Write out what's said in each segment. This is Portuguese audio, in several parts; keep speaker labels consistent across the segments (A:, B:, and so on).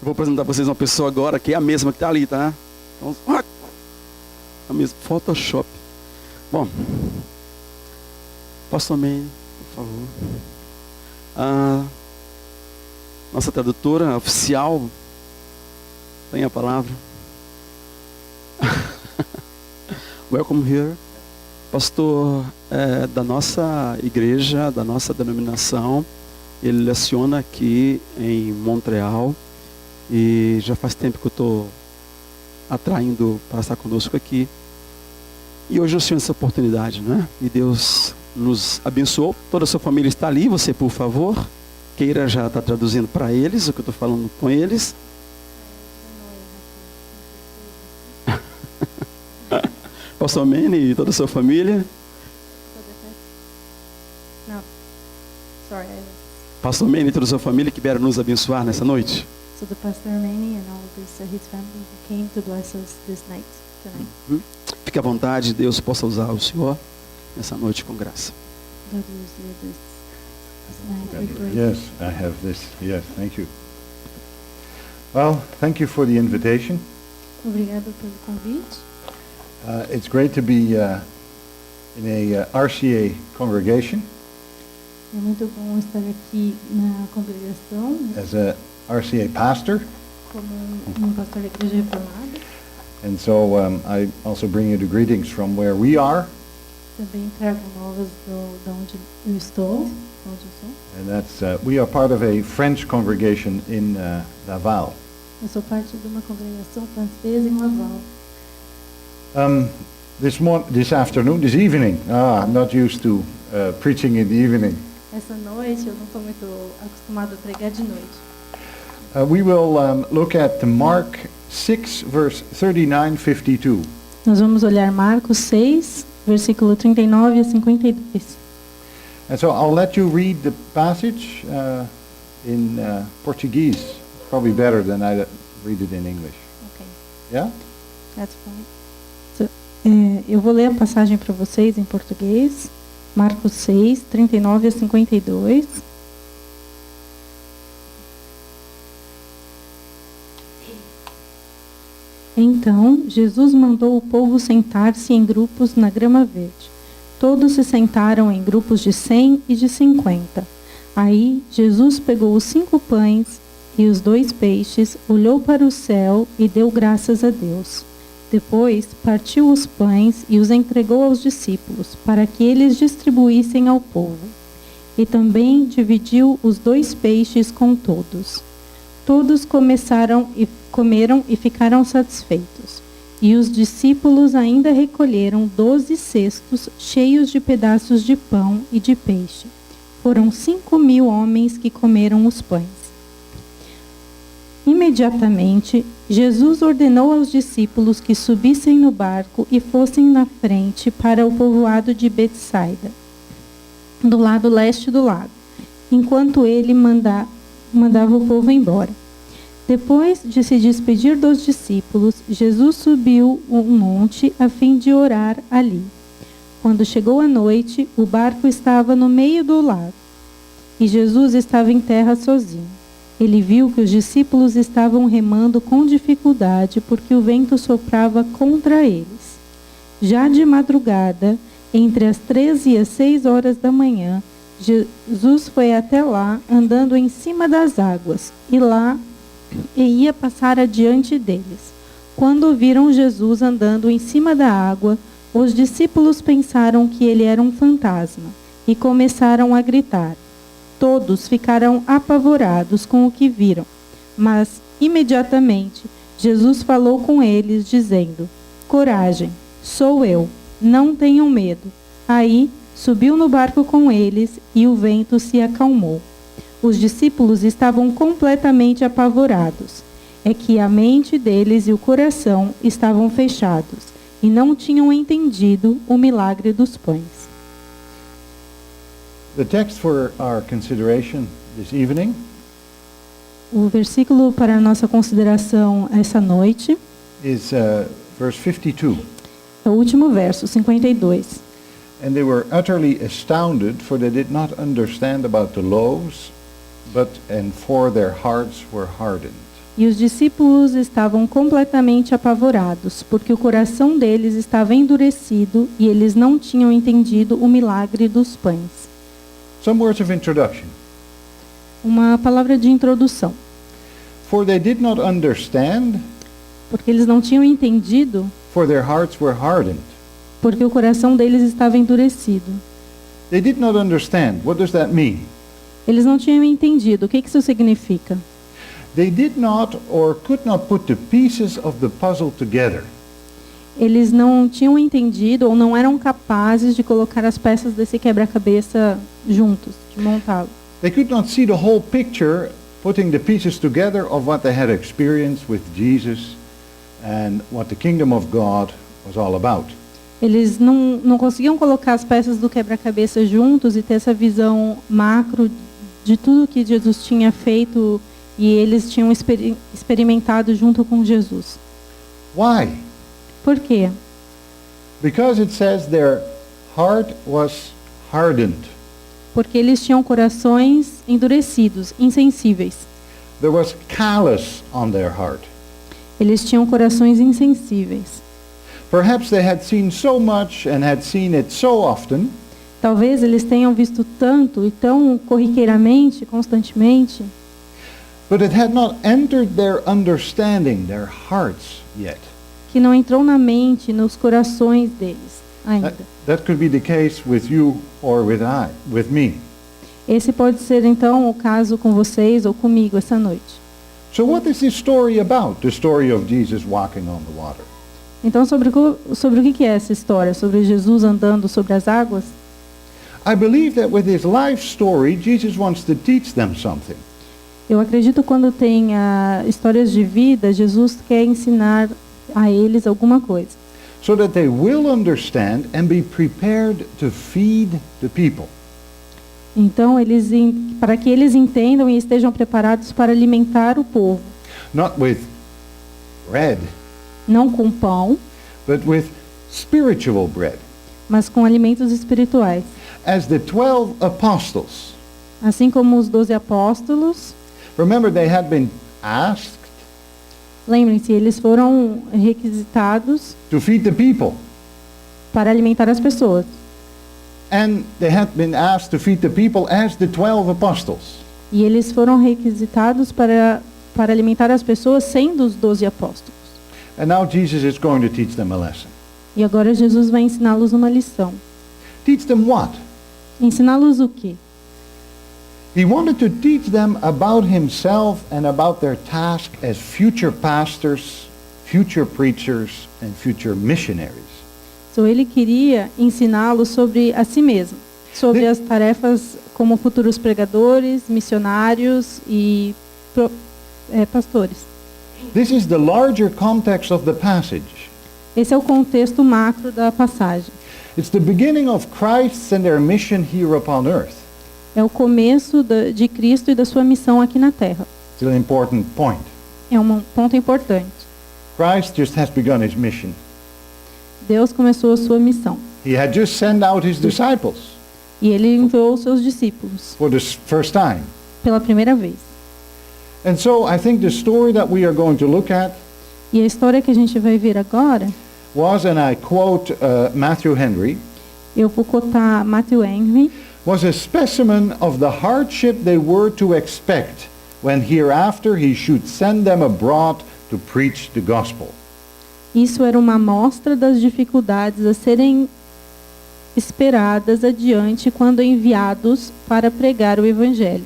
A: vou apresentar para vocês uma pessoa agora que é a mesma que está ali, tá? Então, a mesma Photoshop. Bom, Pastor Manny, por favor. Nossa tradutora oficial tem a palavra. Welcome here. Pastor da nossa igreja, da nossa denominação. Ele leciona aqui em Montreal. E já faz tempo que eu estou atraindo para estar conosco aqui. E hoje eu tenho essa oportunidade, né? E Deus nos abençoou. Toda a sua família está ali. Você, por favor, Keira já está traduzindo para eles o que eu estou falando com eles. Pastor Manny e toda a sua família. Pastor Manny e toda a sua família que vieram nos abençoar nessa noite.
B: So the Pastor Manny and all his family came to bless us this night, tonight.
A: Fique à vontade, Deus possa usar o Senhor nessa noite com graça.
B: God use you this night, we pray.
C: Yes, I have this. Yes, thank you. Well, thank you for the invitation.
B: Obrigado pelo convite.
C: It's great to be in a RCA congregation
B: É muito bom estar aqui na congregação
C: as a RCA pastor.
B: como pastor da Igreja Reformada.
C: And so I also bring you the greetings from where we are.
B: Também trago novas de onde eu estou, onde eu sou.
C: And that's we are part of a French congregation in Laval.
B: Eu sou parte de uma congregação francesa em Laval.
C: This evening, I'm not used to preaching in the evening.
B: Essa noite eu não estou muito acostumado a pregar de noite.
C: We will look at Mark 6, verse 39-52.
B: Nós vamos olhar Marcos 6, versículo 39 a 52.
C: And so I'll let you read the passage in Portuguese. Probably better than I read it in English.
B: Okay,
C: Yeah?
B: that's fine. So, eu vou ler a passagem para vocês em português. Marcos 6, 39 a 52. Então, Jesus mandou o povo sentar-se em grupos na grama verde. Todos se sentaram em grupos de 100 e de 50. Aí, Jesus pegou os 5 pães e os 2 peixes, olhou para o céu e deu graças a Deus. Depois, partiu os pães e os entregou aos discípulos, para que eles distribuíssem ao povo. E também dividiu os 2 peixes com todos. Todos comeram e ficaram satisfeitos. E os discípulos ainda recolheram 12 cestos cheios de pedaços de pão e de peixe. Foram 5.000 homens que comeram os pães. Imediatamente, Jesus ordenou aos discípulos que subissem no barco e fossem na frente para o povoado de Betsaida, do lado leste do lago, enquanto ele mandava o povo embora. Depois de se despedir dos discípulos, Jesus subiu um monte a fim de orar ali. Quando chegou a noite, o barco estava no meio do lago e Jesus estava em terra sozinho. Ele viu que os discípulos estavam remando com dificuldade porque o vento soprava contra eles. Já de madrugada, entre as 3 e as 6 horas da manhã, Jesus foi até lá, andando em cima das águas, e ia passar adiante deles. Quando viram Jesus andando em cima da água, os discípulos pensaram que ele era um fantasma e começaram a gritar. Todos ficaram apavorados com o que viram, mas imediatamente Jesus falou com eles, dizendo: Coragem, sou eu, não tenham medo. Aí subiu no barco com eles e o vento se acalmou. Os discípulos estavam completamente apavorados. É que a mente deles e o coração estavam fechados e não tinham entendido o milagre dos pães.
C: The text for our consideration this evening
B: O versículo para a nossa consideração essa noite
C: is verse 52.
B: é o último verso, 52.
C: And they were utterly astounded, for they did not understand about the loaves, and for their hearts were hardened.
B: E os discípulos estavam completamente apavorados, porque o coração deles estava endurecido e eles não tinham entendido o milagre dos pães.
C: Some words of introduction.
B: Uma palavra de introdução.
C: For they did not understand,
B: Porque eles não tinham entendido,
C: for their hearts were hardened.
B: porque o coração deles estava endurecido.
C: They did not understand. What does that mean?
B: Eles não tinham entendido. O que isso significa?
C: They did not or could not put the pieces of the puzzle together.
B: Eles não tinham entendido ou não eram capazes de colocar as peças desse quebra-cabeça juntos, de montá-lo.
C: They could not see the whole picture, putting the pieces together of what they had experienced with Jesus and what the kingdom of God was all about.
B: Eles não conseguiam colocar as peças do quebra-cabeça juntos e ter essa visão macro de tudo que Jesus tinha feito e eles tinham experimentado junto com Jesus.
C: Why?
B: Por quê?
C: Because it says their heart was hardened.
B: Porque eles tinham corações endurecidos, insensíveis.
C: There was callous on their heart.
B: Eles tinham corações insensíveis.
C: Perhaps they had seen so much and had seen it so often
B: Talvez eles tenham visto tanto e tão corriqueiramente, constantemente,
C: but it had not entered their understanding, their hearts yet.
B: que não entrou na mente, nos corações deles ainda.
C: That could be the case with you or with me.
B: Esse pode ser então o caso com vocês ou comigo essa noite.
C: So what is this story about? The story of Jesus walking on the water.
B: Então sobre o que é essa história? Sobre Jesus andando sobre as águas?
C: I believe that with his life story, Jesus wants to teach them something.
B: Eu acredito quando tem histórias de vida, Jesus quer ensinar a eles alguma coisa.
C: So that they will understand and be prepared to feed the people.
B: Então, para que eles entendam e estejam preparados para alimentar o povo.
C: Not with bread,
B: Não com pão,
C: but with spiritual bread.
B: mas com alimentos espirituais.
C: As the 12 apostles,
B: Assim como os 12 apóstolos,
C: remember they had been asked
B: lembrem-se, eles foram requisitados
C: to feed the people.
B: para alimentar as pessoas.
C: And they had been asked to feed the people as the 12 apostles.
B: E eles foram requisitados para alimentar as pessoas sendo os 12 apóstolos.
C: And now Jesus is going to teach them a lesson.
B: E agora Jesus vai ensiná-los uma lição.
C: Teach them what?
B: Ensiná-los o quê?
C: He wanted to teach them about himself and about their task as future pastors, future preachers, and future missionaries.
B: Então ele queria ensiná-los sobre a si mesmo, sobre as tarefas como futuros pregadores, missionários e pastores.
C: This is the larger context of the passage.
B: Esse é o contexto macro da passagem.
C: It's the beginning of Christ's and their mission here upon earth.
B: É o começo de Cristo e da sua missão aqui na Terra.
C: It's an important point.
B: É um ponto importante.
C: Christ just has begun his mission.
B: Deus começou a sua missão.
C: He had just sent out his disciples
B: E ele enviou os seus discípulos
C: for the first time.
B: pela primeira vez.
C: And so I think the story that we are going to look at
B: E a história que a gente vai ver agora,
C: was, and I quote Matthew Henry,
B: eu vou cotar Matthew Henry,
C: was a specimen of the hardship they were to expect when hereafter he should send them abroad to preach the gospel.
B: Isso era uma amostra das dificuldades a serem esperadas adiante quando enviados para pregar o evangelho.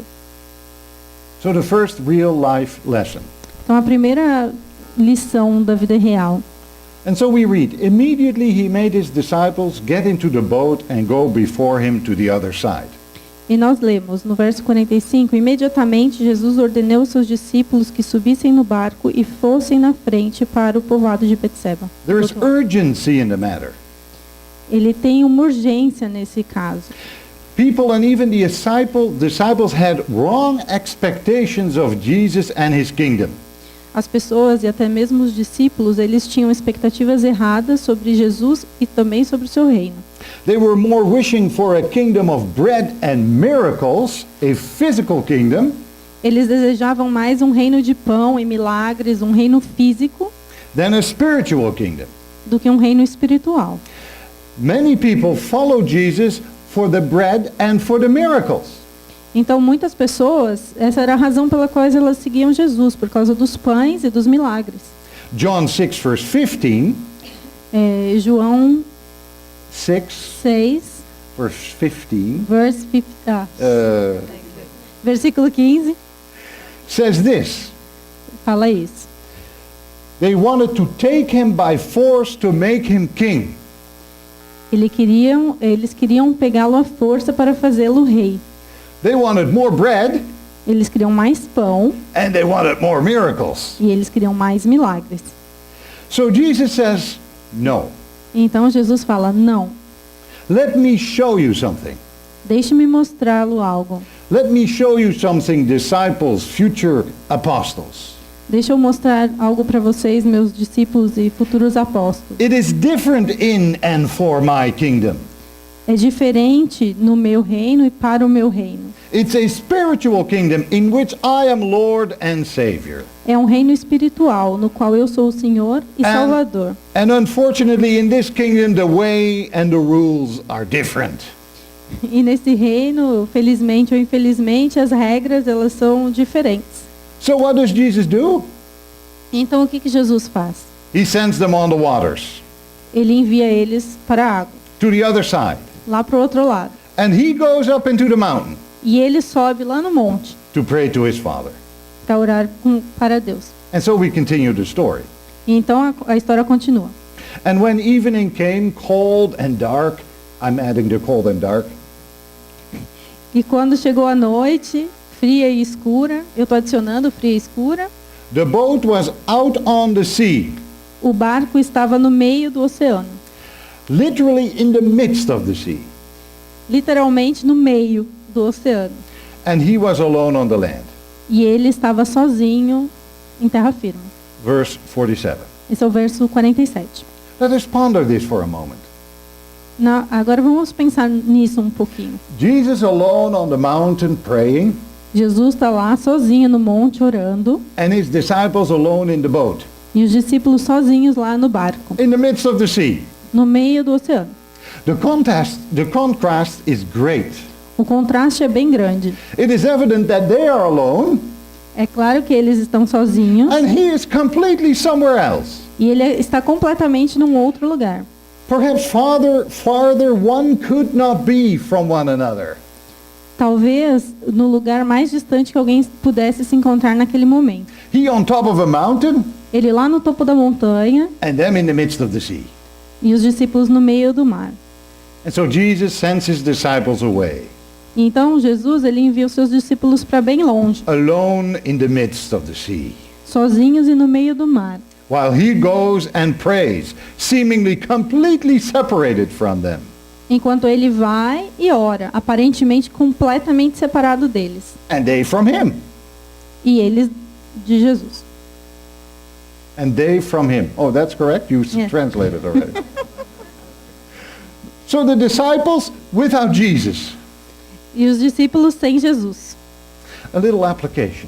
C: So the first real life lesson.
B: Então a primeira lição da vida real.
C: And so we read, immediately he made his disciples get into the boat and go before him to the other side.
B: E nós lemos no verso 45, imediatamente Jesus ordenou aos seus discípulos que subissem no barco e fossem na frente para o povoado de Betseba.
C: There is urgency in the matter.
B: Ele tem uma urgência nesse caso.
C: People and even the disciples had wrong expectations of Jesus and his kingdom.
B: As pessoas e até mesmo os discípulos, eles tinham expectativas erradas sobre Jesus e também sobre o seu reino.
C: They were more wishing for a kingdom of bread and miracles, a physical kingdom.
B: Eles desejavam mais um reino de pão e milagres, um reino físico,
C: than a spiritual kingdom.
B: do que um reino espiritual.
C: Many people follow Jesus for the bread and for the miracles.
B: Então, muitas pessoas, essa era a razão pela qual elas seguiam Jesus, por causa dos pães e dos milagres.
C: John 6, verse 15,
B: João
C: 6,
B: 6,
C: verse 15,
B: versículo 15,
C: says this.
B: fala isso.
C: They wanted to take him by force to make him king.
B: Eles queriam pegá-lo à força para fazê-lo rei.
C: They wanted more bread,
B: Eles queriam mais pão
C: and they wanted more miracles.
B: e eles queriam mais milagres.
C: So Jesus says, no.
B: Então Jesus fala, não,
C: Let me show you something.
B: deixe-me mostrá-lo algo.
C: Let me show you something, disciples, future apostles.
B: Deixa eu mostrar algo para vocês, meus discípulos e futuros apóstolos.
C: It is different in and for my kingdom.
B: É diferente no meu reino e para o meu reino.
C: It's a spiritual kingdom in which I am Lord and Savior.
B: É um reino espiritual, no qual eu sou o Senhor e Salvador.
C: And unfortunately, in this kingdom, the way and the rules are different.
B: E nesse reino, felizmente ou infelizmente, as regras elas são diferentes.
C: So what does Jesus do?
B: Então o que Jesus faz?
C: He sends them on the waters
B: Ele envia eles para a água,
C: to the other side.
B: lá para o outro lado.
C: And he goes up into the mountain
B: E ele sobe lá no monte
C: to pray to his Father.
B: para orar para Deus.
C: And so we continue the story.
B: E então a história continua.
C: And when evening came, cold and dark, I'm adding the cold and dark,
B: E quando chegou a noite, fria e escura, eu estou adicionando fria e escura,
C: the boat was out on the sea,
B: o barco estava no meio do oceano.
C: literally in the midst of the sea.
B: Literalmente no meio do oceano.
C: And he was alone on the land.
B: E ele estava sozinho em terra firme.
C: Verse 47.
B: Esse é o verso 47.
C: Let us ponder this for a moment.
B: Agora vamos pensar nisso um pouquinho.
C: Jesus alone on the mountain praying,
B: Jesus está lá sozinho no monte orando
C: and his disciples alone in the boat,
B: e os discípulos sozinhos lá no barco,
C: in the midst of the sea.
B: no meio do oceano.
C: The contrast is great.
B: O contraste é bem grande.
C: It is evident that they are alone,
B: É claro que eles estão sozinhos
C: and he is completely somewhere else.
B: e ele está completamente num outro lugar.
C: Perhaps farther one could not be from one another.
B: Talvez no lugar mais distante que alguém pudesse se encontrar naquele momento.
C: He on top of a mountain,
B: Ele lá no topo da montanha
C: and them in the midst of the sea.
B: e os discípulos no meio do mar.
C: And so Jesus sends his disciples away,
B: Então Jesus ele envia os seus discípulos para bem longe,
C: alone in the midst of the sea,
B: sozinhos e no meio do mar,
C: while he goes and prays, seemingly completely separated from them.
B: enquanto ele vai e ora, aparentemente completamente separado deles,
C: And they from him.
B: e eles de Jesus.
C: And they from him. Oh, that's correct? You
B: Yeah.
C: translated already. So the disciples without Jesus.
B: E os discípulos sem Jesus.
C: A little application.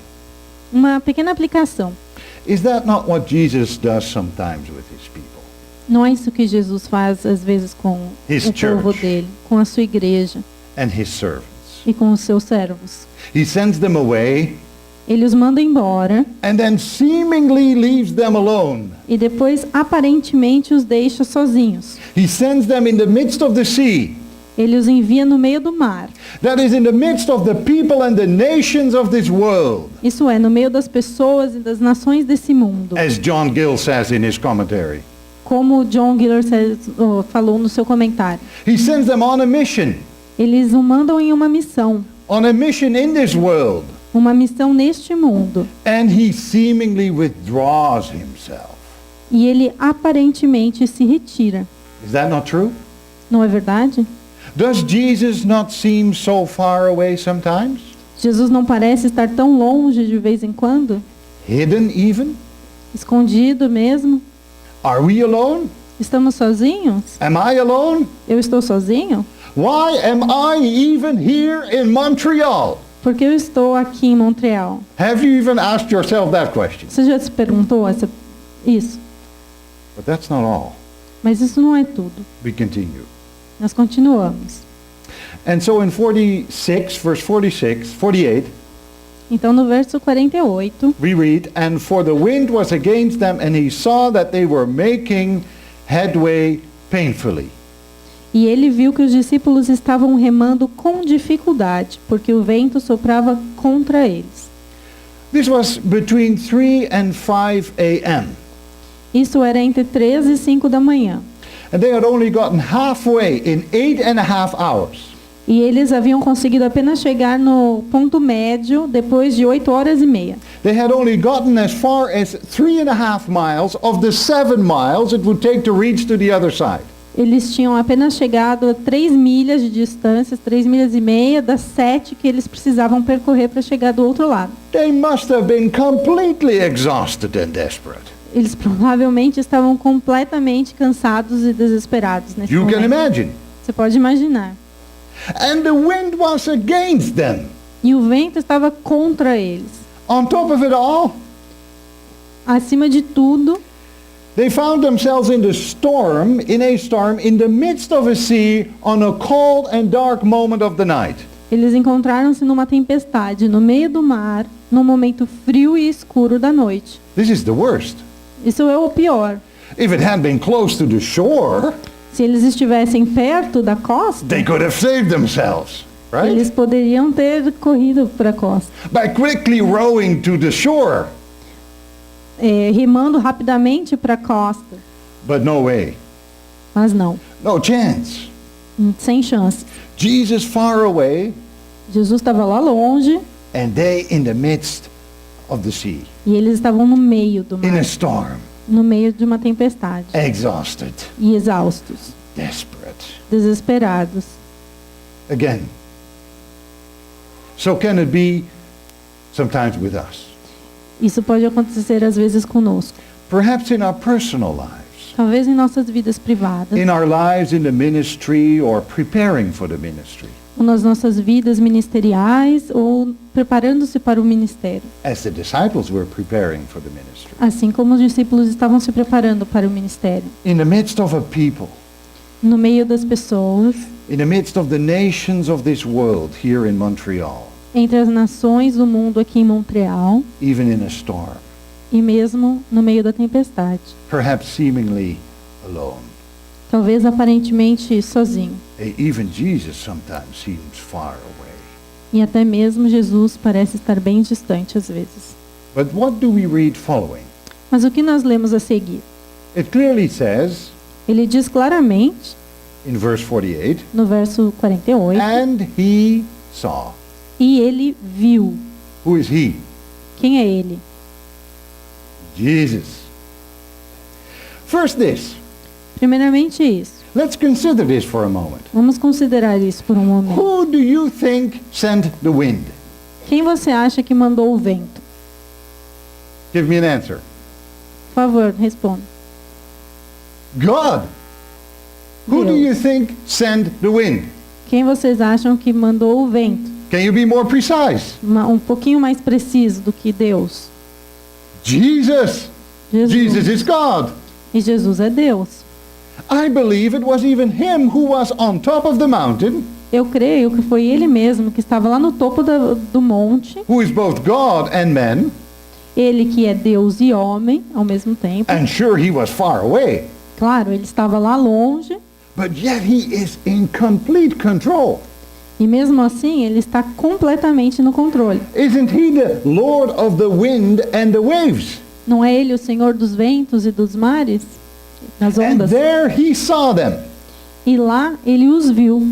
B: Uma pequena aplicação.
C: Is that not what Jesus does sometimes with his people?
B: Não é isso que Jesus faz às vezes com
C: His
B: o povo
C: church.
B: dele, com a sua igreja
C: And his servants.
B: e com os seus servos.
C: He sends them away
B: Ele os manda embora
C: and then seemingly leaves them alone.
B: e depois aparentemente os deixa sozinhos.
C: He sends them in the midst of the sea.
B: Ele os envia no meio do mar.
C: That is in the midst of the people and the nations of this world.
B: Isso é, no meio das pessoas e das nações desse mundo.
C: As John Gill says in his commentary.
B: Como John Giller falou no seu comentário.
C: He sends them on a mission.
B: Eles o mandam em uma missão.
C: On a mission in this world.
B: Uma missão neste mundo.
C: And he seemingly withdraws himself.
B: E ele aparentemente se retira.
C: Is that not true?
B: Não é verdade?
C: Does Jesus not seem so far away sometimes?
B: Jesus não parece estar tão longe de vez em quando?
C: Hidden even?
B: Escondido mesmo?
C: Are we alone?
B: Estamos sozinhos?
C: Am I alone?
B: Eu estou sozinho?
C: Why am I even here in Montreal?
B: Por que eu estou aqui em Montreal?
C: Have you even asked yourself that question?
B: Você já se perguntou isso?
C: But that's not all.
B: Mas isso não é tudo.
C: We continue.
B: Nós continuamos.
C: And so in 46, verse 48,
B: Então no verso 48,
C: we read, "And for the wind was against them, and he saw that they were making headway painfully."
B: e ele viu que os discípulos estavam remando com dificuldade, porque o vento soprava contra eles.
C: This was between 3 and 5 a.m.
B: Isso era entre 3 e 5 da manhã.
C: And they had only gotten halfway in 8.5 hours.
B: E eles haviam conseguido apenas chegar no ponto médio depois de 8 horas e meia.
C: They had only gotten as far as 3.5 miles of the 7 miles it would take to reach to the other side.
B: Eles tinham apenas chegado a 3 milhas de distância, 3 milhas e meia das 7 que eles precisavam percorrer para chegar do outro lado.
C: They must have been completely exhausted and desperate.
B: Eles provavelmente estavam completamente cansados e desesperados nesse
C: You can
B: momento.
C: imagine.
B: Você pode imaginar.
C: And the wind was against them.
B: E o vento estava contra eles.
C: On top of it all,
B: Acima de tudo,
C: they found themselves in a storm in the midst of a sea on a cold and dark moment of the night.
B: eles encontraram-se numa tempestade no meio do mar, num momento frio e escuro da noite.
C: This is the worst.
B: Isso é o pior.
C: If it had been close to the shore,
B: Se eles estivessem perto da costa,
C: they could have saved themselves, right?
B: eles poderiam ter corrido para a costa,
C: By quickly rowing to the shore.
B: remando rapidamente para a costa.
C: But no way.
B: Mas não,
C: No chance.
B: sem chance.
C: Jesus far away
B: Jesus estava lá longe
C: and they in the midst of the sea.
B: e eles estavam no meio do
C: In a
B: mar,
C: storm.
B: no meio de uma tempestade,
C: Exhausted.
B: e exaustos,
C: Desperate.
B: desesperados.
C: Again. So can it be sometimes with us?
B: Isso pode acontecer às vezes conosco.
C: Perhaps in our personal lives.
B: Talvez em nossas vidas privadas,
C: In our lives in the ministry or preparing for the ministry.
B: ou nas nossas vidas ministeriais, ou preparando-se para o ministério.
C: As the disciples were preparing for the ministry.
B: Assim como os discípulos estavam se preparando para o ministério.
C: In the midst of a people.
B: No meio das pessoas,
C: In the midst of the nations of this world here in Montreal.
B: entre as nações do mundo aqui em Montreal,
C: Even in a storm.
B: e mesmo no meio da tempestade.
C: Perhaps seemingly alone.
B: Talvez aparentemente sozinho.
C: Even Jesus sometimes seems far away.
B: E até mesmo Jesus parece estar bem distante às vezes.
C: But what do we read following?
B: Mas o que nós lemos a seguir?
C: It clearly says
B: Ele diz claramente,
C: in verse 48,
B: no verso 48,
C: and he saw.
B: e ele viu.
C: Who is he?
B: Quem é ele?
C: Jesus. First this.
B: Primeiramente isso.
C: Let's consider this for a moment.
B: Vamos considerar isso por um momento.
C: Who do you think sent the wind?
B: Quem você acha que mandou o vento?
C: Give me an answer.
B: Por favor, responda.
C: God. Who do
B: Deus.
C: you think sent the wind?
B: Quem vocês acham que mandou o vento?
C: Can you be more precise?
B: Um pouquinho mais preciso do que Deus.
C: Jesus.
B: Jesus.
C: Jesus is God.
B: E Jesus é Deus.
C: I believe it was even him who was on top of the mountain,
B: Eu creio que foi ele mesmo que estava lá no topo do monte.
C: who is both God and man,
B: Ele que é Deus e homem ao mesmo tempo.
C: and sure he was far away,
B: Claro, ele estava lá longe.
C: but yet he is in complete control.
B: E mesmo assim, ele está completamente no controle.
C: Isn't he the Lord of the wind and the waves?
B: Não é ele o Senhor dos ventos e dos mares? Das
C: And
B: ondas?
C: there he saw them,
B: E lá ele os viu,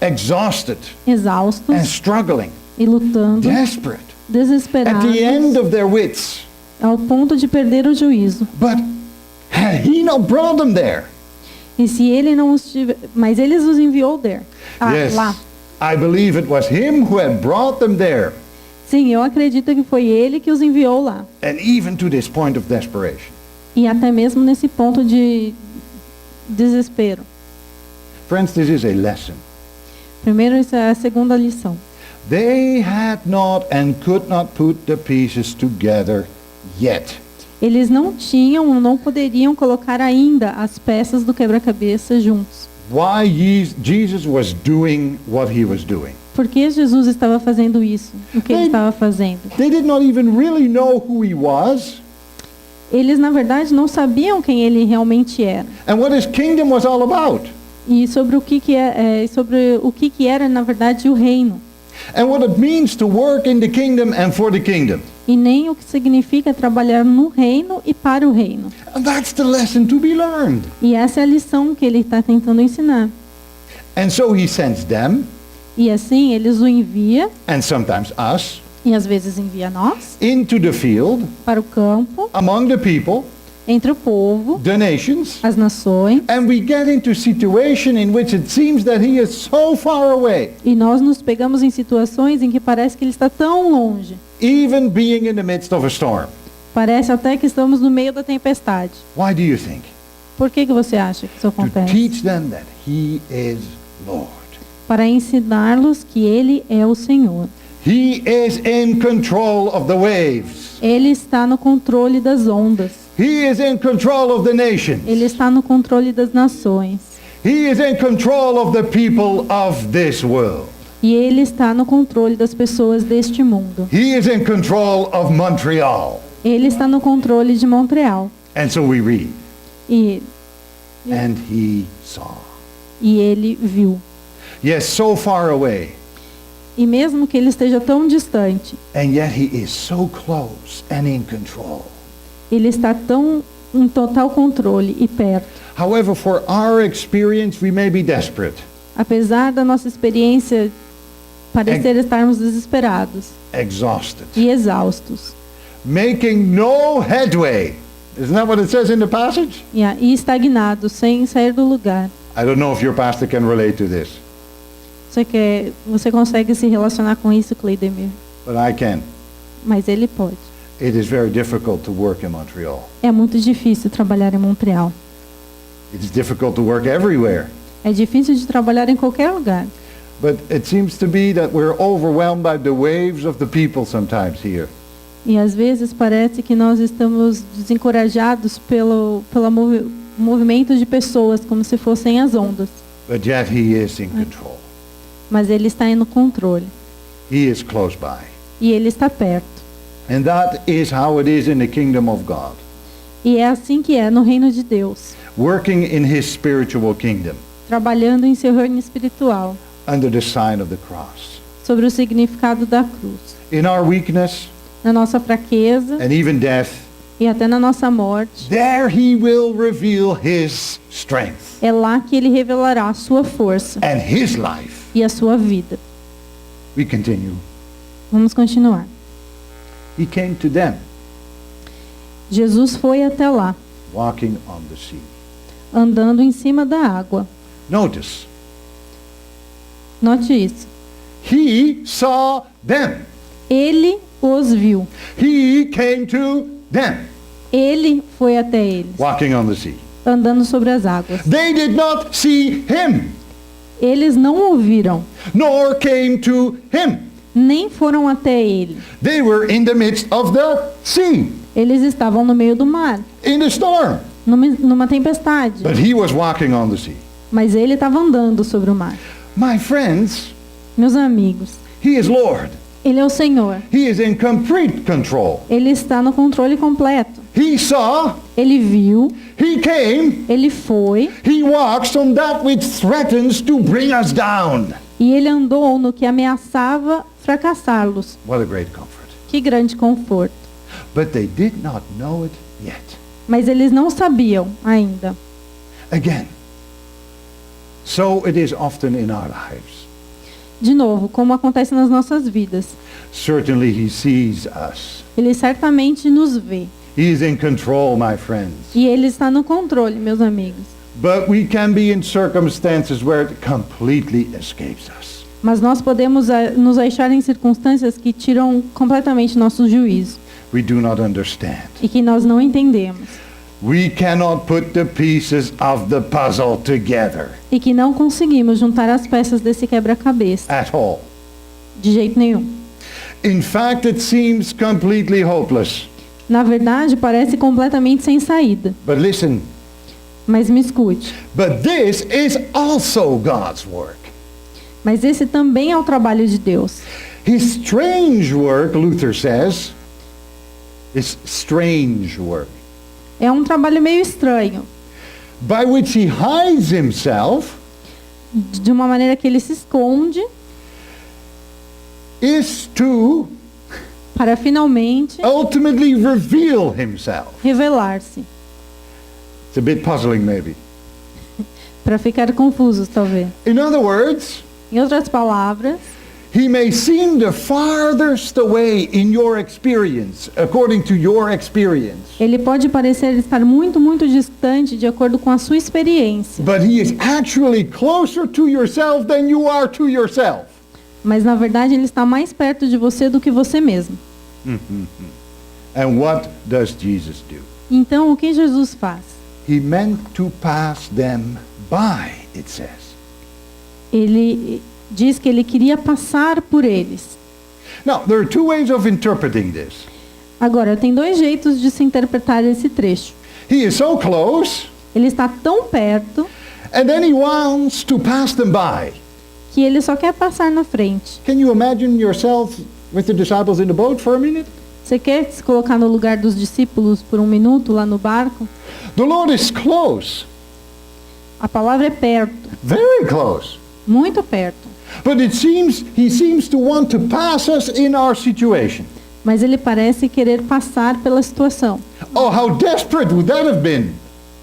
C: exhausted
B: exaustos
C: and struggling,
B: e lutando,
C: desperate, at
B: desesperados,
C: the end of their wits.
B: ao ponto de perder o juízo.
C: But had he not brought them there?
B: E se ele não os tiver... Mas ele os enviou lá.
C: I believe it was him who had brought them there,
B: Sim, eu acredito que foi ele que os enviou lá.
C: and even to this point of desperation.
B: E até mesmo nesse ponto de desespero.
C: Friends, this is a lesson.
B: Primeiro, essa é a segunda lição.
C: They had not and could not put the pieces together yet.
B: Eles não tinham ou não poderiam colocar ainda as peças do quebra-cabeça juntos.
C: Why Jesus was doing what he was doing.
B: Por que Jesus estava fazendo isso? O que ele estava fazendo?
C: They did not even really know who he was
B: Eles, na verdade, não sabiam quem ele realmente era.
C: and what his kingdom was all about.
B: E sobre o que era, na verdade, o reino.
C: And what it means to work in the kingdom and for the kingdom.
B: E nem o que significa trabalhar no reino e para o reino.
C: And that's the lesson to be learned.
B: E essa é a lição que ele está tentando ensinar.
C: And so he sends them,
B: E assim, eles o envia,
C: and sometimes us,
B: e às vezes envia nós,
C: into the field,
B: para o campo,
C: among the people,
B: entre o povo,
C: the nations,
B: as nações,
C: and we get into a situation in which it seems that he is so far away,
B: e nós nos pegamos em situações em que parece que ele está tão longe.
C: even being in the midst of a storm.
B: Parece até que estamos no meio da tempestade.
C: Why do you think?
B: Por que você acha que isso
C: To
B: acontece?
C: teach them that he is Lord.
B: Para ensiná-los que ele é o Senhor.
C: He is in control of the waves.
B: Ele está no controle das ondas.
C: He is in control of the nations.
B: Ele está no controle das nações.
C: He is in control of the people of this world.
B: E ele está no controle das pessoas deste mundo.
C: He is in control of Montreal.
B: Ele está no controle de Montreal.
C: And so we read,
B: E
C: and he saw.
B: ele viu.
C: Yes, so far away,
B: E mesmo que ele esteja tão distante,
C: and yet he is so close and in control.
B: ele está tão em total controle e perto.
C: However, for our experience, we may be desperate,
B: Apesar da nossa experiência parecer estarmos desesperados
C: exhausted,
B: e exaustos.
C: making no headway. Isn't that what it says in the passage?
B: E estagnados, sem sair do lugar.
C: I don't know if your pastor can relate to this,
B: Você consegue se relacionar com isso, Cleidemir?
C: but I can.
B: Mas ele pode.
C: It is very difficult to work in Montreal.
B: É muito difícil trabalhar em Montreal.
C: It's difficult to work everywhere.
B: É difícil de trabalhar em qualquer lugar.
C: But it seems to be that we're overwhelmed by the waves of the people sometimes here.
B: E às vezes parece que nós estamos desencorajados pelo movimento de pessoas, como se fossem as ondas.
C: But yet he is in control.
B: Mas ele está no controle.
C: He is close by.
B: E ele está perto.
C: And that is how it is in the kingdom of God.
B: E é assim que é no reino de Deus.
C: Working in his spiritual kingdom
B: Trabalhando em seu reino espiritual.
C: under the sign of the cross.
B: Sobre o significado da cruz.
C: In our weakness
B: Na nossa fraqueza
C: and even death,
B: e até na nossa morte.
C: there he will reveal his strength
B: É lá que ele revelará a sua força
C: and his life.
B: e a sua vida.
C: We continue.
B: Vamos continuar.
C: He came to them
B: Jesus foi até lá,
C: walking on the sea.
B: andando em cima da água.
C: Notice,
B: Note isso.
C: he saw them.
B: Ele os viu.
C: He came to them
B: Ele foi até eles,
C: walking on the sea.
B: andando sobre as águas.
C: They did not see him,
B: Eles não o viram,
C: nor came to him.
B: nem foram até ele.
C: They were in the midst of the sea,
B: Eles estavam no meio do mar,
C: in the storm.
B: numa tempestade.
C: But he was walking on the sea.
B: Mas ele estava andando sobre o mar.
C: My friends,
B: Meus amigos,
C: he is Lord.
B: ele é o Senhor.
C: He is in complete control.
B: Ele está no controle completo.
C: He saw,
B: Ele viu,
C: he came,
B: ele foi
C: he walks on that which threatens to bring us down.
B: e ele andou no que ameaçava fracassá-los.
C: What a great comfort.
B: Que grande conforto.
C: But they did not know it yet.
B: Mas eles não sabiam ainda.
C: Again, so it is often in our lives.
B: De novo, como acontece nas nossas vidas.
C: Certainly he sees us.
B: Ele certamente nos vê.
C: He is in control, my friends.
B: E ele está no controle, meus amigos.
C: But we can be in circumstances where it completely escapes us.
B: Mas nós podemos nos achar em circunstâncias que tiram completamente nosso juízo.
C: We do not understand.
B: E que nós não entendemos.
C: We cannot put the pieces of the puzzle together
B: E que não conseguimos juntar as peças desse quebra-cabeça.
C: at all.
B: De jeito nenhum.
C: In fact, it seems completely hopeless.
B: Na verdade, parece completamente sem saída.
C: But listen,
B: Mas me escute.
C: but this is also God's work.
B: Mas esse também é o trabalho de Deus.
C: His strange work, Luther says, is strange work,
B: É um trabalho meio estranho,
C: by which he hides himself,
B: de uma maneira que ele se esconde
C: is to
B: para finalmente
C: ultimately reveal himself.
B: revelar-se.
C: It's a bit puzzling, maybe.
B: Para ficar confusos, talvez.
C: In other words,
B: Em outras palavras,
C: he may seem the farthest away in your experience, according to your experience.
B: ele pode parecer estar muito, muito distante de acordo com a sua experiência.
C: But he is actually closer to yourself than you are to yourself.
B: Mas, na verdade, ele está mais perto de você do que você mesmo.
C: And what does Jesus do?
B: Então, o que Jesus faz?
C: He meant to pass them by, it says.
B: Ele diz que ele queria passar por eles.
C: Now, there are two ways of interpreting this.
B: Agora, tem dois jeitos de se interpretar esse trecho.
C: He is so close,
B: Ele está tão perto
C: and then he wants to pass them by.
B: que ele só quer passar na frente.
C: Can you imagine yourself with the disciples in the boat for a minute?
B: Você quer se colocar no lugar dos discípulos por um minuto lá no barco?
C: The Lord is close,
B: A palavra é perto,
C: very close.
B: muito perto.
C: But he seems to want to pass us in our situation.
B: Mas ele parece querer passar pela situação.
C: Oh, how desperate would that have been?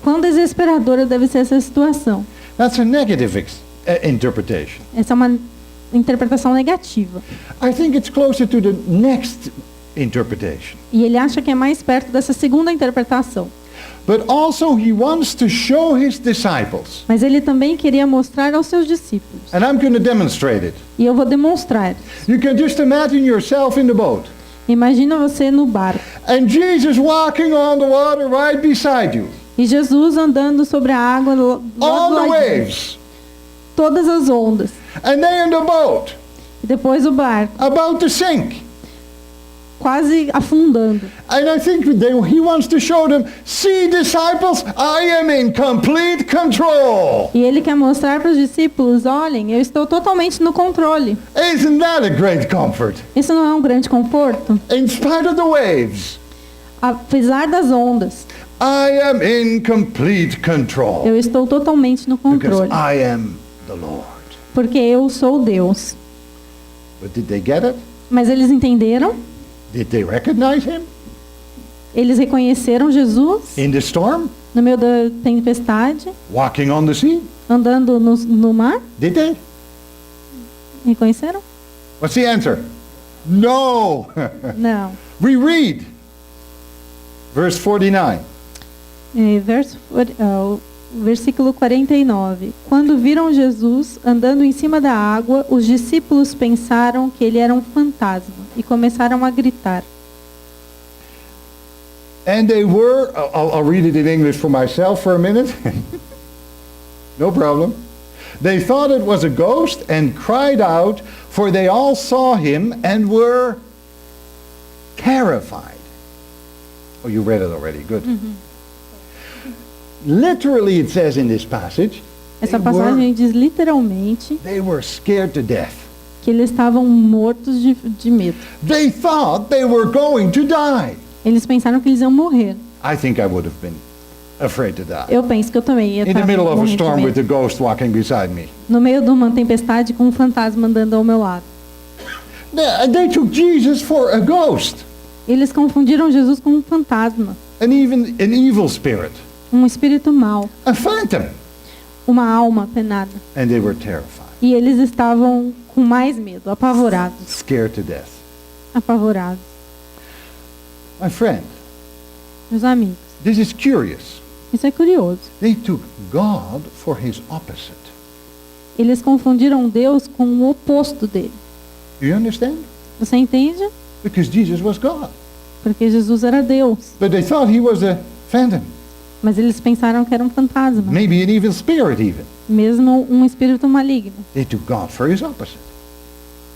B: Quão desesperadora deve ser essa situação?
C: That's a negative interpretation.
B: Essa é uma interpretação negativa.
C: I think it's closer to the next interpretation.
B: E ele acha que é mais perto dessa segunda interpretação.
C: But also he wants to show his disciples,
B: Mas ele também queria mostrar aos seus discípulos.
C: and I'm going to demonstrate it.
B: E eu vou demonstrar.
C: You can just imagine yourself in the boat,
B: Imagina você no barco.
C: and Jesus walking on the water right beside you.
B: E Jesus andando sobre a água do
C: All the
B: lado
C: waves,
B: todas as ondas.
C: and they in the boat,
B: E depois o barco,
C: about to sink.
B: quase afundando.
C: And I think he wants to show them, see disciples, I am in complete control.
B: E ele quer mostrar para os discípulos, olhem, eu estou totalmente no controle.
C: Isn't that a great comfort?
B: Isso não é um grande conforto?
C: In spite of the waves,
B: Apesar das ondas,
C: I am in complete control.
B: eu estou totalmente no
C: Because
B: controle.
C: I am the Lord.
B: Porque eu sou Deus.
C: But did they get it?
B: Mas eles entenderam?
C: Did they recognize him
B: Eles reconheceram Jesus
C: in the storm,
B: no meio da tempestade,
C: walking on the sea?
B: andando no mar?
C: Did they?
B: Reconheceram?
C: What's the answer? No.
B: Não.
C: We read verse 49.
B: O versículo 49. Quando viram Jesus andando em cima da água, os discípulos pensaram que ele era um fantasma e começaram a gritar.
C: And they were, I'll read it in English for myself for a minute. No problem. They thought it was a ghost and cried out, for they all saw him and were terrified. Oh, you read it already. Good. Literally, it says in this passage,
B: Essa passagem diz literalmente
C: they were scared to death.
B: que eles estavam mortos de medo.
C: They thought they were going to die.
B: Eles pensaram que eles iam morrer.
C: I think I would have been afraid to die.
B: Eu penso que eu também ia
C: In the
B: estar
C: middle of a
B: morrendo de
C: storm with
B: medo.
C: a ghost walking beside me.
B: No meio de uma tempestade com um fantasma andando ao meu lado.
C: They took Jesus for a ghost,
B: Eles confundiram Jesus com um fantasma,
C: and even an evil spirit,
B: um espírito mau,
C: a phantom.
B: uma alma penada.
C: And they were terrified,
B: E eles estavam com mais medo, apavorados,
C: scared to death.
B: apavorados.
C: My friend,
B: Meus amigos,
C: this is curious.
B: isso é curioso.
C: They took God for his opposite.
B: Eles confundiram Deus com o oposto dele.
C: Do you understand?
B: Você entende?
C: Because Jesus was God.
B: Porque Jesus era Deus.
C: But they thought he was a phantom,
B: Mas eles pensaram que era um fantasma,
C: maybe an evil spirit even.
B: mesmo um espírito maligno.
C: They took God for his opposite.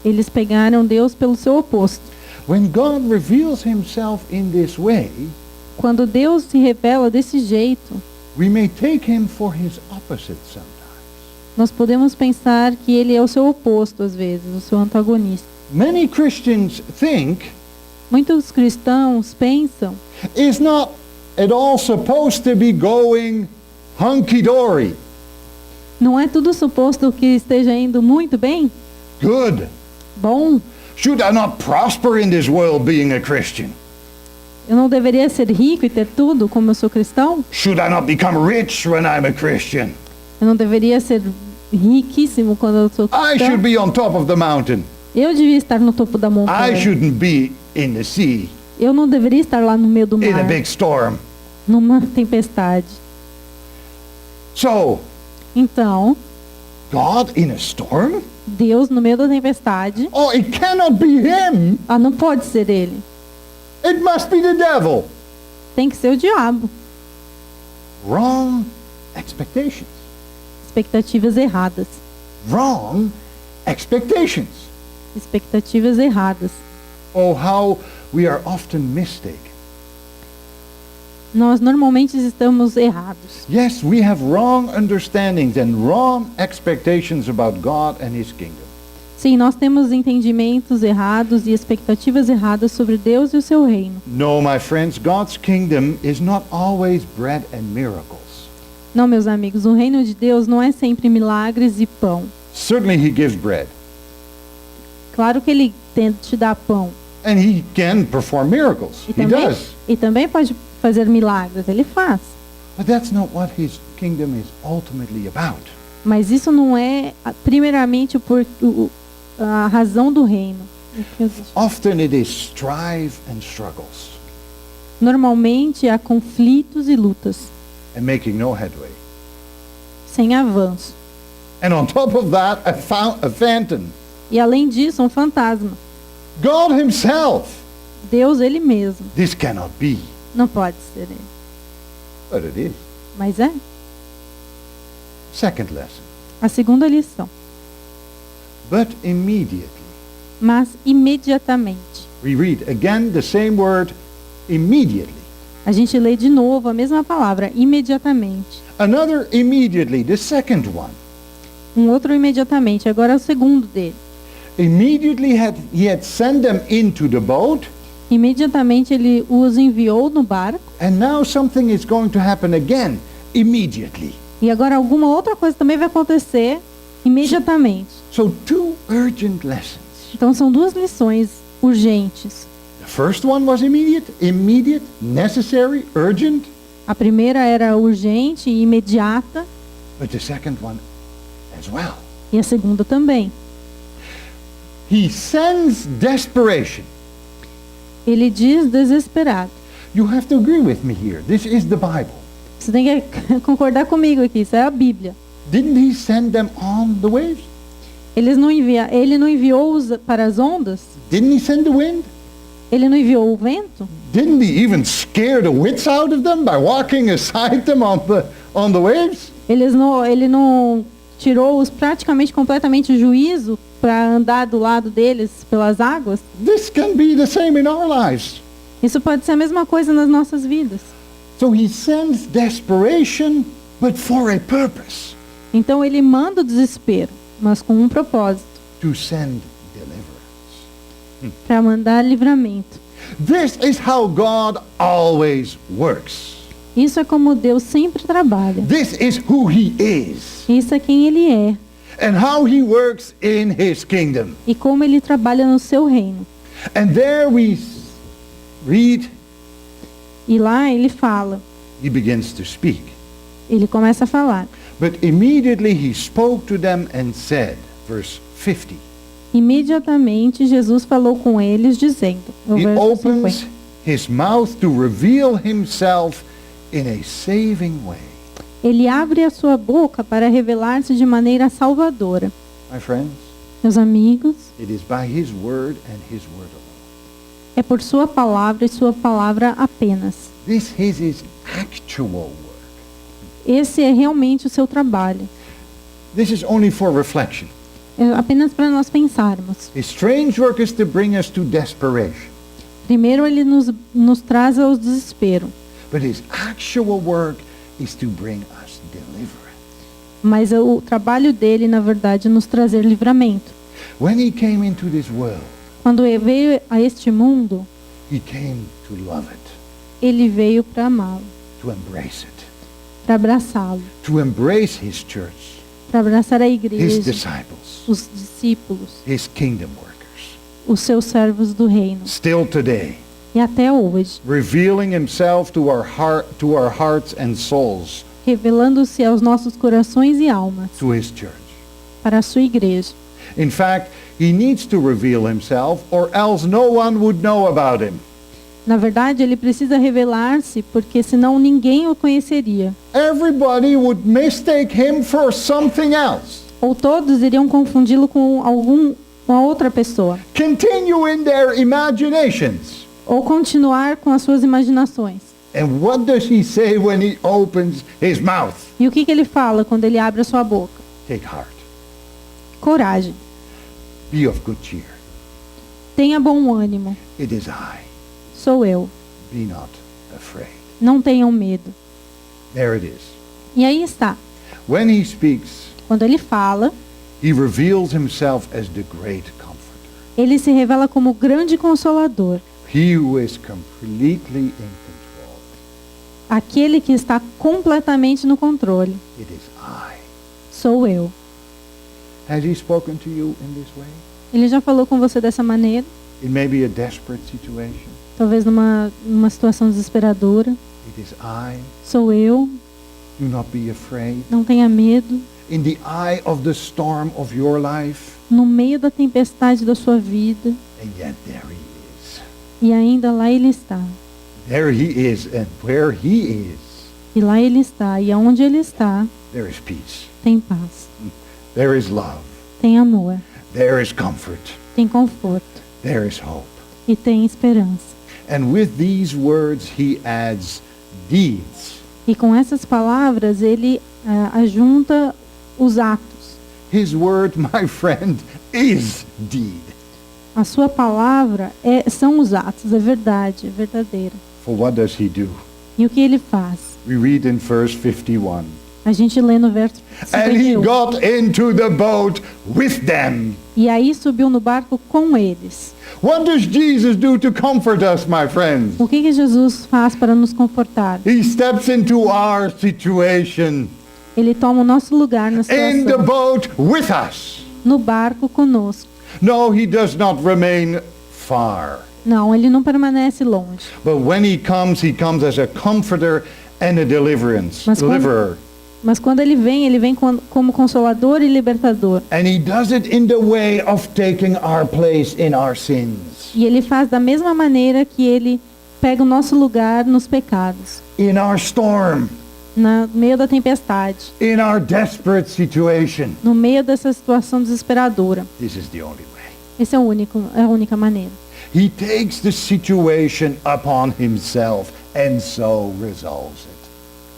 B: Eles pegaram Deus pelo seu oposto.
C: When God reveals himself in this way,
B: Quando Deus se revela desse jeito,
C: we may take him for his opposite sometimes.
B: nós podemos pensar que ele é o seu oposto às vezes, o seu antagonista.
C: Many Christians think
B: Muitos cristãos pensam
C: it's not at all supposed to be going hunky-dory.
B: não é tudo suposto que esteja indo muito bem?
C: Good.
B: Bom,
C: Should I not prosper in this world being a Christian?
B: eu não deveria ser rico e ter tudo como eu sou cristão?
C: Should I not become rich when I'm a Christian?
B: Eu não deveria ser riquíssimo quando eu sou
C: I should
B: cristão?
C: be on top of the mountain.
B: Eu devia estar no topo da
C: I
B: montanha.
C: shouldn't be in the sea
B: Eu não deveria estar lá no meio do
C: in a
B: mar,
C: big storm.
B: numa tempestade.
C: So,
B: Então,
C: God in a storm?
B: Deus no meio da tempestade,
C: Oh, it cannot be him.
B: não pode ser ele.
C: It must be the devil.
B: Tem que ser o diabo.
C: Wrong expectations.
B: Expectativas erradas.
C: Wrong expectations.
B: Expectativas erradas.
C: Oh, how we are often mistaken.
B: Nós normalmente estamos errados.
C: Yes, we have wrong understandings and wrong expectations about God and his kingdom.
B: Sim, nós temos entendimentos errados e expectativas erradas sobre Deus e o seu reino.
C: No, my friends, God's kingdom is not always bread and miracles.
B: Não, meus amigos, o reino de Deus não é sempre milagres e pão.
C: Certainly he gives bread,
B: Claro que ele tenta te dar pão.
C: and he can perform miracles. He does.
B: E também pode fazer milagres, ele faz.
C: But that's not what his kingdom is ultimately about.
B: Mas isso não é primeiramente a razão do reino.
C: Often it is strife and struggles
B: Normalmente há conflitos e lutas,
C: and making no headway.
B: sem avanço.
C: And on top of that, a phantom.
B: E além disso, um fantasma.
C: God himself.
B: Deus ele mesmo.
C: This cannot be.
B: Não pode ser ele.
C: But it is.
B: Mas é.
C: Second lesson.
B: A segunda lição.
C: But immediately.
B: Mas imediatamente.
C: We read again the same word, immediately.
B: A gente lê de novo a mesma palavra, imediatamente.
C: Another immediately, the second one.
B: Um outro imediatamente, agora é o segundo dele.
C: Immediately he had sent them into the boat,
B: Imediatamente ele os enviou no barco.
C: and now something is going to happen again, immediately.
B: E agora alguma outra coisa também vai acontecer imediatamente.
C: So two urgent lessons.
B: Então são duas lições urgentes.
C: The first one was immediate, necessary, urgent,
B: A primeira era urgente e imediata,
C: but the second one as well.
B: e a segunda também.
C: He sends desperation.
B: Ele diz desesperado.
C: You have to agree with me here. This is the Bible.
B: Você tem que concordar comigo aqui, isso é a Bíblia.
C: Didn't he send them on the waves?
B: Ele não enviou-os para as ondas?
C: Didn't he send the wind?
B: Ele não enviou o vento?
C: Didn't he even scare the wits out of them by walking aside them on the waves?
B: Ele não tirou-os praticamente completamente o juízo para andar do lado deles pelas águas?
C: This can be the same in our lives.
B: Isso pode ser a mesma coisa nas nossas vidas.
C: So he sends desperation, but for a purpose,
B: Então ele manda o desespero, mas com um propósito,
C: to send deliverance.
B: para mandar livramento.
C: This is how God always works.
B: Isso é como Deus sempre trabalha.
C: This is who he is,
B: Isso é quem ele é
C: and how he works in his kingdom.
B: e como ele trabalha no seu reino.
C: And there we read,
B: E lá ele fala,
C: he begins to speak.
B: ele começa a falar.
C: But immediately he spoke to them and said, verse 50,
B: Imediatamente Jesus falou com eles dizendo, no
C: he
B: verso
C: opens
B: 50,
C: his mouth to reveal himself in a saving way.
B: ele abre a sua boca para revelar-se de maneira salvadora.
C: My friends,
B: Meus amigos,
C: it is by his word and his word alone.
B: é por sua palavra e sua palavra apenas.
C: This is his actual work.
B: Esse é realmente o seu trabalho.
C: This is only for reflection.
B: Apenas para nós pensarmos.
C: His strange work is to bring us to desperation.
B: Primeiro, ele nos traz ao desespero.
C: But his actual work is to bring us deliverance.
B: Mas o trabalho dele, na verdade, é nos trazer livramento.
C: When he came into this world,
B: Quando ele veio a este mundo,
C: he came to love it,
B: ele veio para amá-lo,
C: to embrace it,
B: para abraçá-lo,
C: to embrace his church,
B: para abraçar a
C: his
B: igreja,
C: disciples,
B: os discípulos,
C: his kingdom workers.
B: os seus servos do reino.
C: Still today,
B: E até hoje,
C: revealing himself to our hearts and souls,
B: revelando-se aos nossos corações e almas,
C: to his church.
B: para a sua igreja.
C: In fact, he needs to reveal himself, or else no one would know about him.
B: Na verdade, ele precisa revelar-se, porque senão ninguém o conheceria.
C: Everybody would mistake him for something else.
B: Ou todos iriam confundi-lo com a outra pessoa.
C: Continue in their imaginations.
B: Ou continuar com as suas imaginações.
C: And what does he say when he opens his mouth?
B: E o que ele fala quando ele abre a sua boca?
C: Take heart.
B: Coragem.
C: Be of good cheer.
B: Tenha bom ânimo.
C: It is I.
B: Sou eu.
C: Be not afraid.
B: Não tenham medo.
C: There it is.
B: E aí está.
C: When he speaks,
B: Quando ele fala,
C: he reveals himself as the great comforter.
B: ele se revela como o grande consolador.
C: He who is completely in control.
B: Aquele que está completamente no controle.
C: It is I.
B: Sou eu.
C: Has he spoken to you in this way?
B: Ele já falou com você dessa maneira?
C: It may be a desperate situation.
B: Talvez numa situação desesperadora.
C: It is I.
B: Sou eu.
C: Do not be afraid.
B: Não tenha medo.
C: In the eye of the storm of your life,
B: No meio da tempestade da sua vida.
C: and yet there he is.
B: E ainda lá ele está.
C: There he is, and where he is,
B: E lá ele está. E aonde ele está,
C: there is peace.
B: tem paz.
C: There is love.
B: Tem amor.
C: There is comfort.
B: Tem conforto.
C: There is hope.
B: E tem esperança.
C: And with these words, he adds deeds.
B: E com essas palavras, ele ajunta os atos.
C: His word, my friend, is deed.
B: A sua palavra são os atos, é verdade, é verdadeira.
C: For what does he do?
B: E o que ele faz?
C: We read in verse 51.
B: A gente lê no verso
C: And he
B: 51.
C: got into the boat with them.
B: E aí subiu no barco com eles.
C: What does Jesus do to comfort us, my friends?
B: O que Jesus faz para nos confortar?
C: He steps into our situation
B: Ele toma o nosso lugar na
C: in the
B: situação,
C: boat with us.
B: no barco conosco.
C: No, he does not remain far.
B: Não, ele não permanece longe.
C: But when he comes as a comforter and a deliverer.
B: Mas quando ele vem como consolador e libertador.
C: And he does it in the way of taking our place in our sins.
B: E ele faz da mesma maneira que ele pega o nosso lugar nos pecados.
C: In our storm.
B: No meio da tempestade.
C: In our desperate situation.
B: No meio dessa situação desesperadora.
C: This is the only way.
B: Esse é a única maneira.
C: He takes the situation upon himself and so resolves it.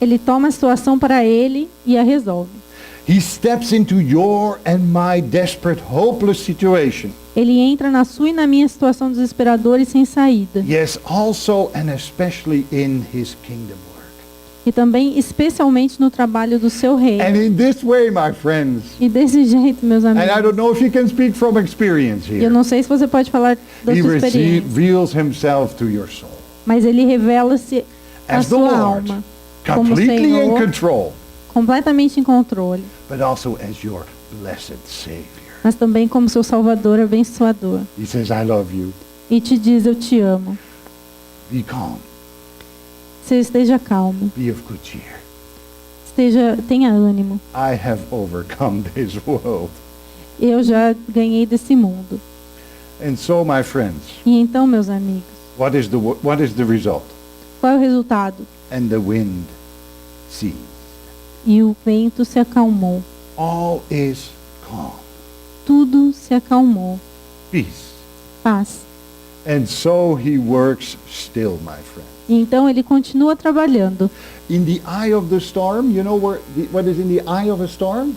B: Ele toma a situação para ele e a resolve.
C: He steps into your and my desperate, hopeless situation.
B: Ele entra na sua e na minha situação desesperadora e sem saída.
C: Yes, also and especially in his kingdom work.
B: E também, especialmente no trabalho do seu reino.
C: And in this way, my friends,
B: E desse jeito, meus
C: and I don't
B: amigos.
C: know if you can speak from experience
B: Eu
C: here,
B: não sei se você pode falar da
C: he
B: sua experiência.
C: reveals himself to your soul
B: Mas ele revela-se à
C: as the
B: sua
C: Lord,
B: alma. Como
C: completely in
B: Senhor.
C: control,
B: Completamente em controle.
C: but also as your blessed Savior.
B: Mas também como seu salvador abençoador.
C: He says, I love you.
B: E te diz, eu te amo.
C: Be calm.
B: Você esteja calmo.
C: Be of good cheer.
B: Tenha ânimo.
C: I have overcome this world.
B: Eu já ganhei desse mundo.
C: And so, my friends,
B: E então, meus amigos,
C: what is the result?
B: qual é o resultado?
C: And the wind ceased.
B: E o vento se acalmou.
C: All is calm.
B: Tudo se acalmou.
C: Peace.
B: Paz.
C: And so he works still, my friend.
B: E então ele continua trabalhando.
C: In the eye of the storm, you know what is in the eye of a storm?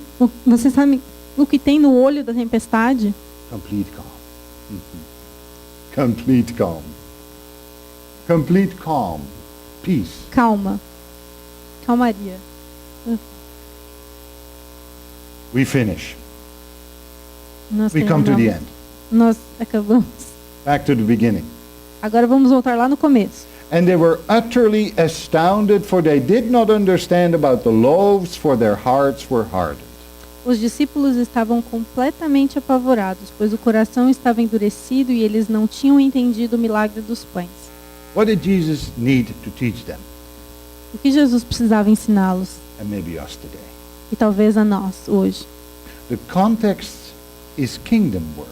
B: Você sabe o que tem no olho da tempestade?
C: Complete calm. Complete calm. Complete calm. Peace.
B: Calma. Calmaria.
C: We finish.
B: Nós
C: We come to the
B: terminamos.
C: end.
B: Nós acabamos.
C: Back to the beginning.
B: Agora vamos voltar lá no começo.
C: And they were utterly astounded, for they did not understand about the loaves, for their hearts were hardened.
B: Os discípulos estavam completamente apavorados, pois o coração estava endurecido e eles não tinham entendido o milagre dos pães.
C: What did Jesus need to teach them?
B: O que Jesus precisava ensiná-los,
C: And maybe us today.
B: e talvez a nós hoje?
C: The context is kingdom work.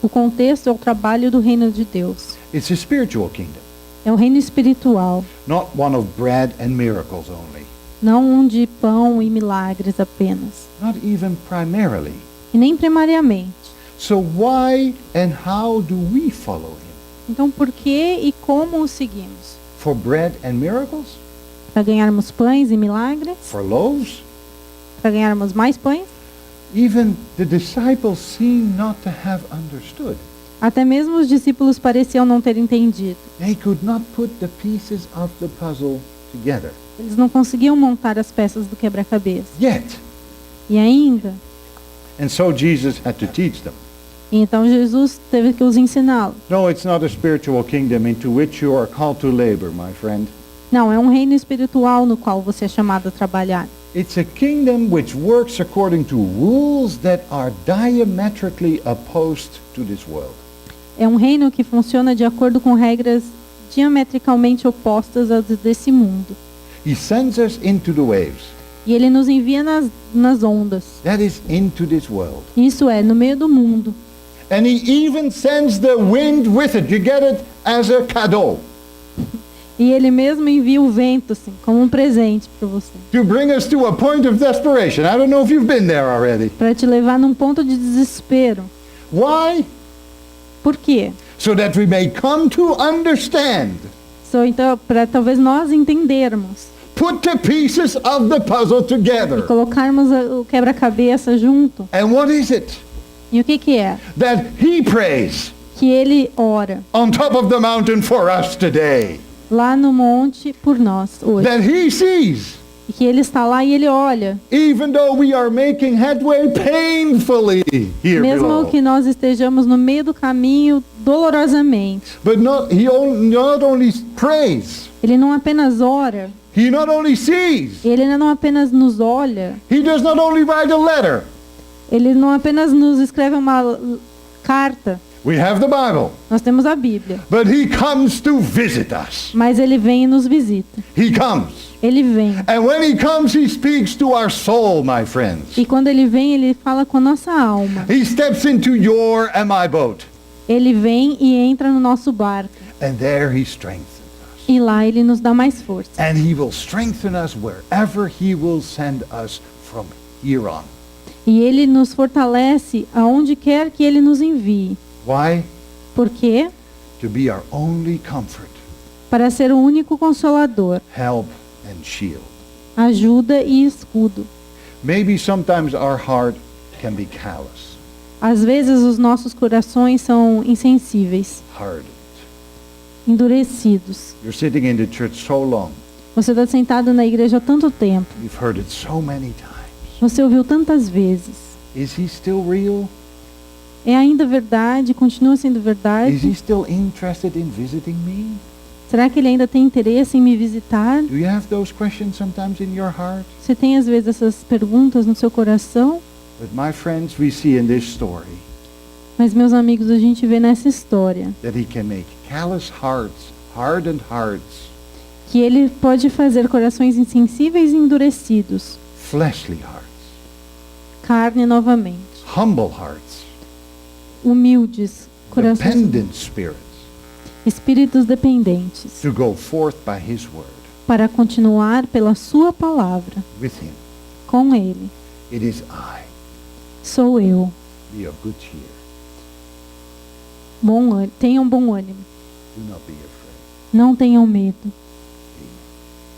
B: O contexto é o trabalho do reino de Deus.
C: It's a spiritual kingdom,
B: É o reino espiritual,
C: not one of bread and miracles only.
B: não um de pão e milagres apenas,
C: Not even primarily.
B: e nem primariamente.
C: So why and how do we follow him?
B: Então, por que e como o seguimos?
C: For bread and miracles?
B: Para ganharmos pães e milagres?
C: For loaves?
B: Para ganharmos mais pães?
C: Even the disciples seem not to have understood.
B: Até mesmo os discípulos pareciam não ter entendido.
C: They could not put the pieces of the puzzle together.
B: Eles não conseguiam montar as peças do quebra-cabeça.
C: Yet.
B: E ainda,
C: And so Jesus had to teach them.
B: então Jesus teve que os ensiná-lo.
C: No, it's not a spiritual kingdom into which you are called to labor, my friend.
B: Não, é um reino espiritual no qual você é chamado a trabalhar.
C: It's a kingdom which works according to rules that are diametrically opposed to this world.
B: É um reino que funciona de acordo com regras diametricalmente opostas às desse mundo.
C: He sends us into the waves.
B: E ele nos envia nas ondas.
C: That is into this world.
B: Isso é, no meio do mundo.
C: And he even sends the wind with it. You get it as a cadeau
B: E ele mesmo envia o vento, assim, como um presente para você.
C: to bring us to a point of desperation. I don't know if you've been there already.
B: Para te levar num ponto de desespero.
C: Why?
B: Por quê?
C: So that we may come to understand.
B: Então, para talvez nós entendermos
C: Put the pieces of the puzzle
B: e
C: together.
B: colocarmos o quebra-cabeça junto.
C: And what is it
B: E o que é?
C: that he prays
B: Que ele ora
C: on top of the mountain for us today?
B: lá no monte por nós hoje.
C: That he sees,
B: E que ele está lá e ele olha.
C: even though we are making headway painfully here
B: Mesmo
C: below.
B: que nós estejamos no meio do caminho dolorosamente.
C: But not only prays,
B: Ele não apenas ora,
C: he not only sees,
B: ele não apenas nos olha,
C: he does not only write a letter.
B: ele não apenas nos escreve uma carta.
C: We have the Bible,
B: Nós temos a Bíblia.
C: but he comes to visit us.
B: Mas ele vem e nos visita.
C: He comes.
B: Ele vem.
C: And when he comes, he speaks to our soul, my friends.
B: E quando ele vem, ele fala com a nossa alma.
C: He steps into your and my boat.
B: Ele vem e entra no nosso barco.
C: And there he strengthens us.
B: E lá ele nos dá mais força.
C: And he will strengthen us wherever he will send us from here on.
B: E ele nos fortalece aonde quer que ele nos envie.
C: Why?
B: Por quê?
C: To be our only comfort,
B: Para ser o único consolador,
C: help, and shield.
B: ajuda e escudo.
C: Maybe sometimes our heart can be callous,
B: Às vezes os nossos corações são insensíveis,
C: hardened.
B: endurecidos.
C: You're sitting in the church so long.
B: Você está sentado na igreja há tanto tempo.
C: You've heard it so many times.
B: Você ouviu tantas vezes.
C: Is he still real?
B: É ainda verdade? Continua sendo
C: Is
B: verdade?
C: he still interested in visiting me?
B: Será que ele ainda tem interesse em me visitar?
C: Do you have those questions sometimes in your heart?
B: Você tem às vezes essas perguntas no seu coração?
C: But my friends, we see in this story
B: Mas meus amigos, a gente vê nessa história
C: that he can make callous hearts, hardened hearts,
B: que ele pode fazer corações insensíveis e endurecidos,
C: fleshly hearts,
B: carne novamente,
C: humble hearts,
B: humildes, corações,
C: dependent spirits
B: espíritos dependentes,
C: to go forth by his word
B: para continuar pela sua palavra
C: with him.
B: com ele.
C: It is I.
B: Sou eu.
C: Be of good cheer.
B: Tenham bom ânimo.
C: Do not be afraid.
B: Não tenham medo.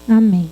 B: Amém.